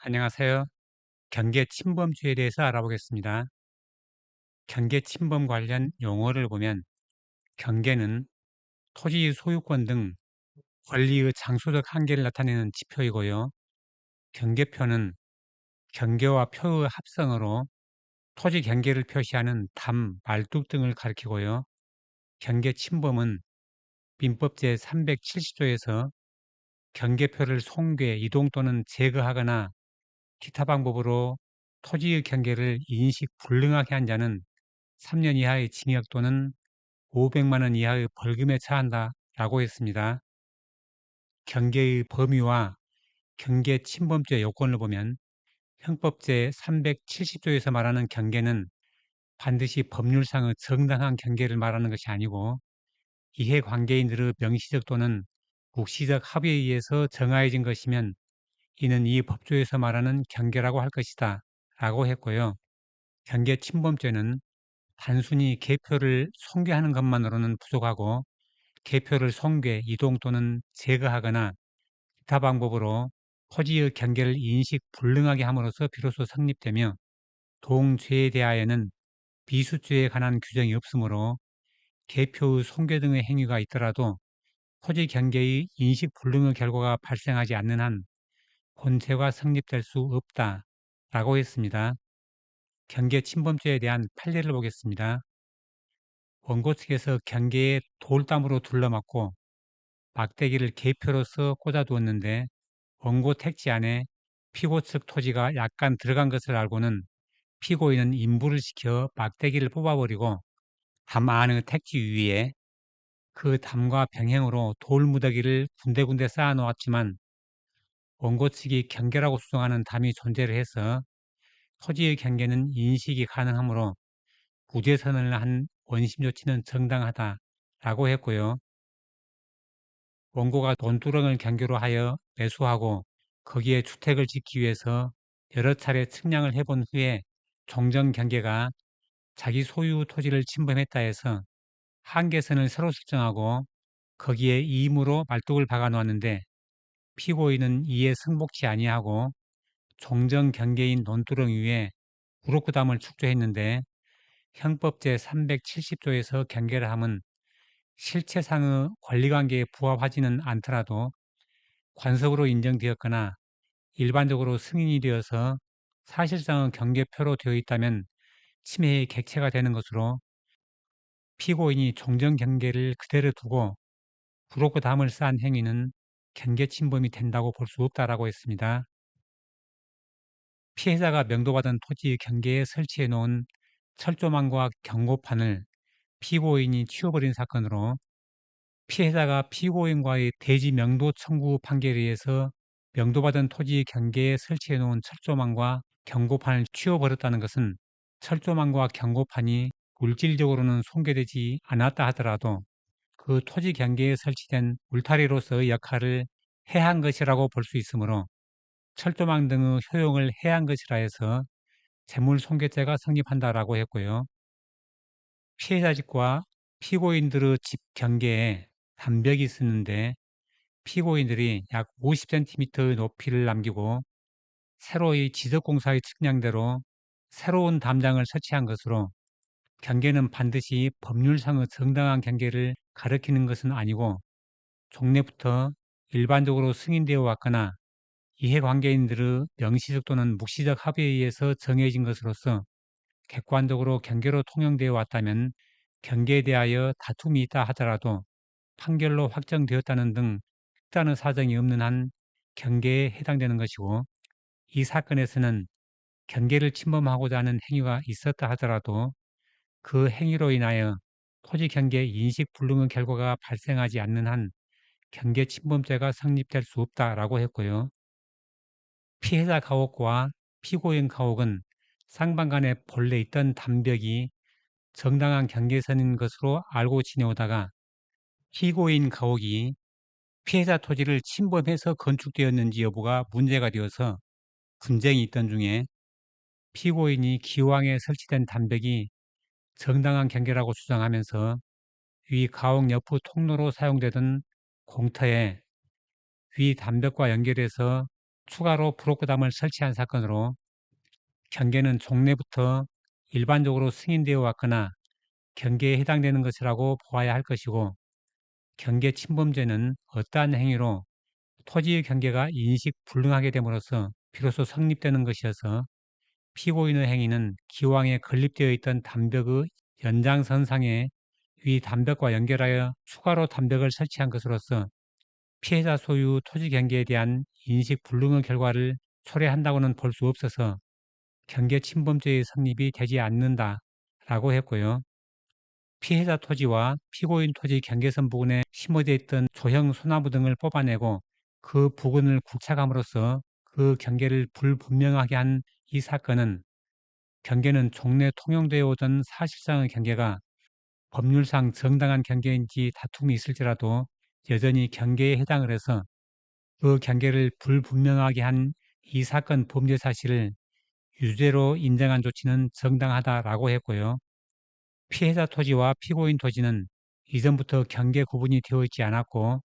안녕하세요. 경계 침범죄에 대해서 알아보겠습니다. 경계 침범 관련 용어를 보면 경계는 토지 소유권 등 권리의 장소적 한계를 나타내는 지표이고요. 경계표는 경계와 표의 합성어로 토지 경계를 표시하는 담, 말뚝 등을 가리키고요. 경계 침범은 민법 제370조에서 경계표를 송괴, 이동 또는 제거하거나 기타 방법으로 토지의 경계를 인식 불능하게 한 자는 3년 이하의 징역 또는 500만 원 이하의 벌금에 처한다라고 했습니다. 경계의 범위와 경계 침범죄 요건을 보면 형법 제370조에서 말하는 경계는 반드시 법률상의 정당한 경계를 말하는 것이 아니고 이해관계인들의 명시적 또는 묵시적 합의에 의해서 정하여진 것이면 이는 이 법조에서 말하는 경계라고 할 것이다 라고 했고요. 경계 침범죄는 단순히 계표를 손괴하는 것만으로는 부족하고 계표를 손괴, 이동 또는 제거하거나 기타 방법으로 토지의 경계를 인식 불능하게 함으로써 비로소 성립되며 동죄에 대하여는 미수죄에 관한 규정이 없으므로 계표의 손괴 등의 행위가 있더라도 토지 경계의 인식 불능의 결과가 발생하지 않는 한 본죄가 성립될 수 없다라고 했습니다. 경계 침범죄에 대한 판례를 보겠습니다. 원고 측에서 경계에 돌담으로 둘러막고 막대기를 계표로서 꽂아두었는데 원고 택지 안에 피고 측 토지가 약간 들어간 것을 알고는 피고인은 인부를 시켜 막대기를 뽑아버리고 담 안의 택지 위에 그 담과 병행으로 돌무더기를 군데군데 쌓아 놓았지만 원고 측이 경계라고 주장하는 담이 존재를 해서 토지의 경계는 인식이 가능하므로 무죄선을 한 원심 조치는 정당하다라고 했고요. 원고가 논두렁을 경계로 하여 매수하고 거기에 주택을 짓기 위해서 여러 차례 측량을 해본 후에 종정 경계가 자기 소유 토지를 침범했다 해서 한계선을 새로 설정하고 거기에 임으로 말뚝을 박아 놓았는데 피고인은 이에 승복치 아니하고 종정 경계인 논두렁 위에 우로크담을 축조했는데 형법 제370조에서 경계를 함은 실체상의 권리관계에 부합하지는 않더라도 관습으로 인정되었거나 일반적으로 승인이 되어서 사실상의 경계표로 되어 있다면 침해의 객체가 되는 것으로 피고인이 종정 경계를 그대로 두고 부록고 담을 쌓은 행위는 경계 침범이 된다고 볼 수 없다라고 했습니다. 피해자가 명도받은 토지 경계에 설치해 놓은 철조망과 경고판을 피고인이 치워버린 사건으로 피해자가 피고인과의 대지 명도 청구 판결에 의해서 명도받은 토지 경계에 설치해 놓은 철조망과 경고판을 치워버렸다는 것은 철조망과 경고판이 물질적으로는 손괴되지 않았다 하더라도 그 토지 경계에 설치된 울타리로서의 역할을 해한 것이라고 볼 수 있으므로 철조망 등의 효용을 해한 것이라 해서 재물 손괴죄가 성립한다라고 했고요. 피해자 집과 피고인들의 집 경계에 담벽이 있었는데 피고인들이 약 50cm의 높이를 남기고 세로의 지적공사의 측량대로 새로운 담장을 설치한 것으로 경계는 반드시 법률상의 정당한 경계를 가리키는 것은 아니고 종래부터 일반적으로 승인되어 왔거나 이해관계인들의 명시적 또는 묵시적 합의에 의해서 정해진 것으로서 객관적으로 경계로 통용되어 왔다면 경계에 대하여 다툼이 있다 하더라도 판결로 확정되었다는 등 특단의 사정이 없는 한 경계에 해당되는 것이고 이 사건에서는 경계를 침범하고자 하는 행위가 있었다 하더라도 그 행위로 인하여 토지 경계 인식 불능의 결과가 발생하지 않는 한 경계 침범죄가 성립될 수 없다라고 했고요. 피해자 가옥과 피고인 가옥은 쌍방 간에 본래 있던 담벽이 정당한 경계선인 것으로 알고 지내오다가 피고인 가옥이 피해자 토지를 침범해서 건축되었는지 여부가 문제가 되어서 분쟁이 있던 중에 피고인이 기왕에 설치된 담벽이 정당한 경계라고 주장하면서 위 가옥 옆의 통로로 사용되던 공터에 위 담벽과 연결해서 추가로 브로커담을 설치한 사건으로 경계는 종래부터 일반적으로 승인되어 왔거나 경계에 해당되는 것이라고 보아야 할 것이고, 경계 침범죄는 어떠한 행위로 토지의 경계가 인식 불능하게 됨으로써 비로소 성립되는 것이어서, 피고인의 행위는 기왕에 건립되어 있던 담벽의 연장선상에 위 담벽과 연결하여 추가로 담벽을 설치한 것으로서 피해자 소유 토지 경계에 대한 인식 불능의 결과를 초래한다고는 볼 수 없어서 경계 침범죄의 성립이 되지 않는다라고 했고요. 피해자 토지와 피고인 토지 경계선 부근에 심어져 있던 조형 소나무 등을 뽑아내고 그 부근을 국착함으로써 그 경계를 불분명하게 한 이 사건은, 경계는 종래 통용되어 오던 사실상의 경계가 법률상 정당한 경계인지 다툼이 있을지라도 여전히 경계에 해당을 해서 그 경계를 불분명하게 한 이 사건 범죄 사실을 유죄로 인정한 조치는 정당하다라고 했고요. 피해자 토지와 피고인 토지는 이전부터 경계 구분이 되어 있지 않았고,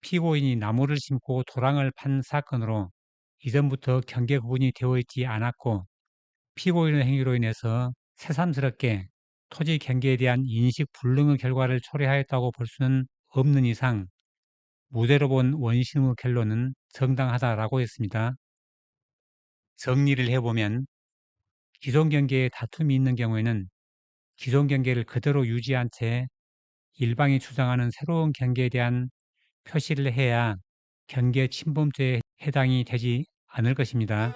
피고인이 나무를 심고 도랑을 판 사건으로 이전부터 경계 구분이 되어 있지 않았고, 피고인의 행위로 인해서 새삼스럽게 토지 경계에 대한 인식 불능의 결과를 초래하였다고 볼 수는 없는 이상 무죄로 본 원심의 결론은 정당하다라고 했습니다. 정리를 해보면, 기존 경계에 다툼이 있는 경우에는 기존 경계를 그대로 유지한 채 일방이 주장하는 새로운 경계에 대한 표시를 해야 경계 침범죄에 해당이 되지 않을 것입니다.